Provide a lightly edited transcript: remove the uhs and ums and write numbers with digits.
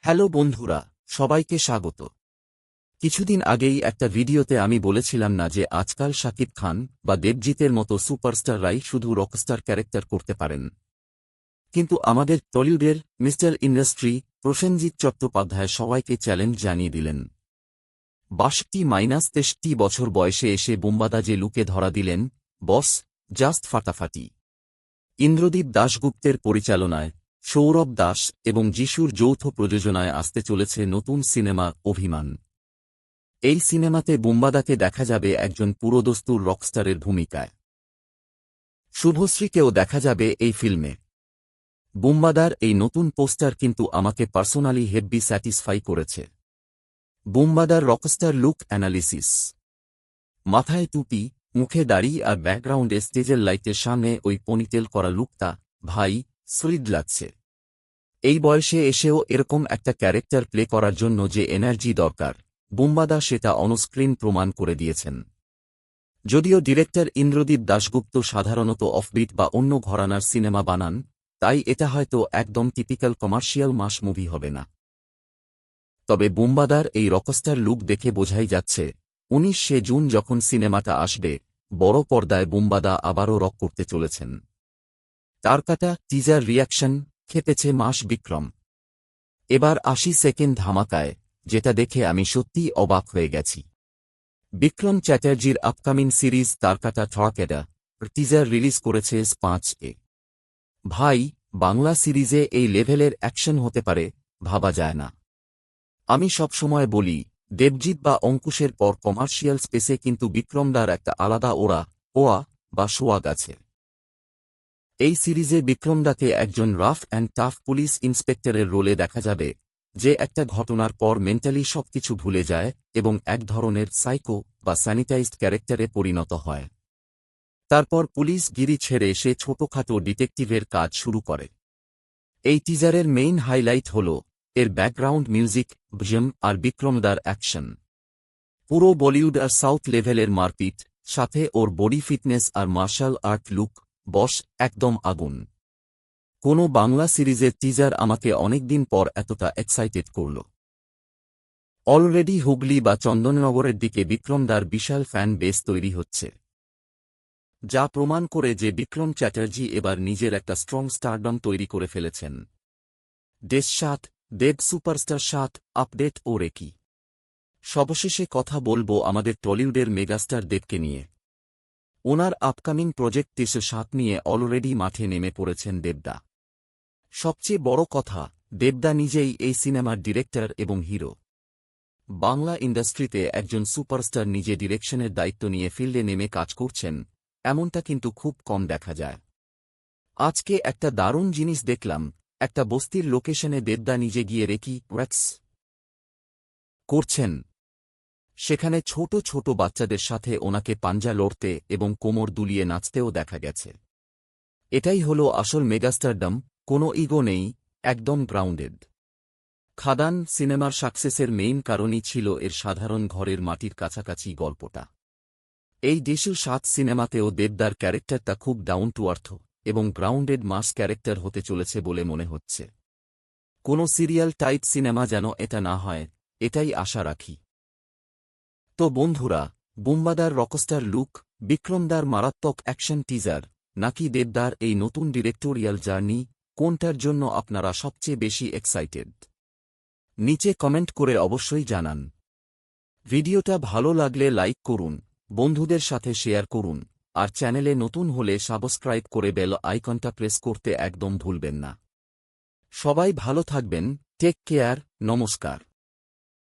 Hello বন্ধুরা, সবাইকে স্বাগত। কিছুদিন আগেই একটা ভিডিওতে আমি বলেছিলাম না যে আজকাল শাকিব খান বা দেবজিতের মতো সুপারস্টাররাই শুধু রকস্টার ক্যারেক্টার করতে পারেন। কিন্তু আমাদের টলিউডের মিস্টার ইন্ডাস্ট্রি প্রসেনজিৎ চট্টোপাধ্যায় সবাইকে চ্যালেঞ্জ জানিয়ে দিলেন। ৬২-৬৩ বছর বয়সে এসে বুম্বাদা যে লুকে ধরা দিলেন, বস, জাস্ট ফাটাফাটি। ইন্দ্রদীপ দাশগুপ্তের পরিচালনায় সৌরভ দাস এবং যিশুর যৌথ প্রযোজনায় আসতে চলেছে নতুন সিনেমা অভিমান। এই সিনেমাতে বুম্বাদাকে দেখা যাবে একজন পুরোদস্তুর রকস্টারের ভূমিকায়। শুভশ্রীকেও দেখা যাবে এই ফিল্মে। বুম্বাদার এই নতুন পোস্টার কিন্তু আমাকে পার্সোনালি হেব্বি স্যাটিসফাই করেছে। বুম্বাদার রকস্টার লুক অ্যানালিসিস: মাথায় টুপি, মুখে দাড়ি আর ব্যাকগ্রাউন্ডে স্টেজের লাইটের সামনে ওই পনিটেল করা লুকটা, ভাই, সুইড লাগছে। এই বয়সে এসেও এরকম একটা ক্যারেক্টার প্লে করার জন্য যে এনার্জি দরকার, বুম্বাদা সেটা অনস্ক্রিন প্রমাণ করে দিয়েছেন। যদিও ডিরেক্টর ইন্দ্রদীপ দাশগুপ্ত সাধারণত অফবিট বা অন্য ঘরানার সিনেমা বানান, তাই এটা হয়তো একদম টিপিক্যাল কমার্শিয়াল মাস মুভি হবে না। তবে বুম্বাদার এই রকস্টার লুক দেখে বোঝাই যাচ্ছে 19শে জুন যখন সিনেমাটা আসবে, বড় পর্দায় বুম্বাদা আবারও রক করতে চলেছেন। তার কাটা টিজার রিয়াকশন খেপেছে মাস বিক্রম। এবার ৮০ সেকেন্ড ধামাকায়, যেটা দেখে আমি সত্যিই অবাক হয়ে গেছি। বিক্রম চ্যাটার্জির আপকামিং সিরিজ তারকাটা ঠড়াকেডা টিজার রিলিজ করেছে 5 ভাই, বাংলা সিরিজে এই লেভেলের অ্যাকশন হতে পারে, ভাবা যায় না। আমি সবসময় বলি, দেবজিৎ বা অঙ্কুশের পর কমার্শিয়াল স্পেসে কিন্তু বিক্রমদার একটা আলাদা ওয়া বা সোয়াগ আছে। এই সিরিজে বিক্রমদাকে একজন রাফ অ্যান্ড টাফ পুলিশ ইন্সপেক্টরের রোলে দেখা যাবে, যে একটা ঘটনার পর মেন্টালি সবকিছু ভুলে যায় এবং এক ধরনের সাইকো বা স্যানিটাইজড ক্যারেক্টারে পরিণত হয়। তারপর পুলিশ গিরি ছেড়ে সে ছোটখাটো ডিটেকটিভের কাজ শুরু করে। এই টিজারের মেইন হাইলাইট হল এর ব্যাকগ্রাউন্ড মিউজিক, ভিজম আর বিক্রমদার অ্যাকশন। পুরো বলিউড আর সাউথ লেভেলের মারপিট, সাথে ওর বডি ফিটনেস আর মার্শাল আর্ট লুক, বস, একদম আগুন। কোনো বাংলা সিরিজের টিজার আমাকে অনেকদিন পর এতটা এক্সাইটেড করল। অলরেডি হুগলি বা চন্দননগরের দিকে বিক্রমদার বিশাল ফ্যান বেস তৈরি হচ্ছে, যা প্রমাণ করে যে বিক্রম চ্যাটার্জি এবার নিজের একটা স্ট্রং স্টারডম তৈরি করে ফেলেছেন। দেশ ৭, দেব সুপারস্টার ৭, আপডেট ও রেকি। সবশেষে কথা বলবো আমাদের টলিউডের মেগাস্টার দেবকে নিয়ে। ওনার আপকামিং প্রজেক্ট ৩০৭ নিয়ে অলরেডি মাঠে নেমে পড়েছেন দেবদা। সবচেয়ে বড় কথা, দেবদা নিজেই এই সিনেমার ডিরেক্টর এবং হিরো। বাংলা ইন্ডাস্ট্রিতে একজন সুপারস্টার নিজে ডিরেকশনের দায়িত্ব নিয়ে ফিল্ডে নেমে কাজ করছেন, এমনটা কিন্তু খুব কম দেখা যায়। আজকে একটা দারুণ জিনিস দেখলাম, একটা বস্তির লোকেশনে দেবদা নিজে গিয়ে রেকি ওয়াক্স করছেন। সেখানে ছোট ছোট বাচ্চাদের সাথে ওনাকে পাঞ্জা লড়তে এবং কোমর দুলিয়ে নাচতেও দেখা গেছে। এটাই হলো আসল মেগাস্টারডম, কোনো ইগো নেই, একদম গ্রাউন্ডেড। খাদান সিনেমার সাকসেসের মেইন কারণই ছিল এর সাধারণ ঘরের মাটির কাছাকাছি গল্পটা। এই দেশের ৭ সিনেমাতেও দেবদার ক্যারেক্টারটা খুব ডাউন টু আর্থ এবং গ্রাউন্ডেড মাস ক্যারেক্টার হতে চলেছে বলে মনে হচ্ছে। কোনো সিরিয়াল টাইপ সিনেমা যেন এটা না হয়, এটাই আশা রাখি। তো বন্ধুরা, বুম্বাদার রকস্টার লুক, বিক্রমদার মারাত্মক অ্যাকশন টিজার, নাকি দেবদার এই নতুন ডিরেক্টোরিয়াল জার্নি, কোনটার জন্য আপনারা সবচেয়ে বেশি এক্সাইটেড? নিচে কমেন্ট করে অবশ্যই জানান। ভিডিওটা ভালো লাগলে লাইক করুন, বন্ধুদের সাথে শেয়ার করুন, আর চ্যানেলে নতুন হলে সাবস্ক্রাইব করে বেল আইকনটা প্রেস করতে একদম ভুলবেন না। সবাই ভালো থাকবেন, টেক কেয়ার, নমস্কার।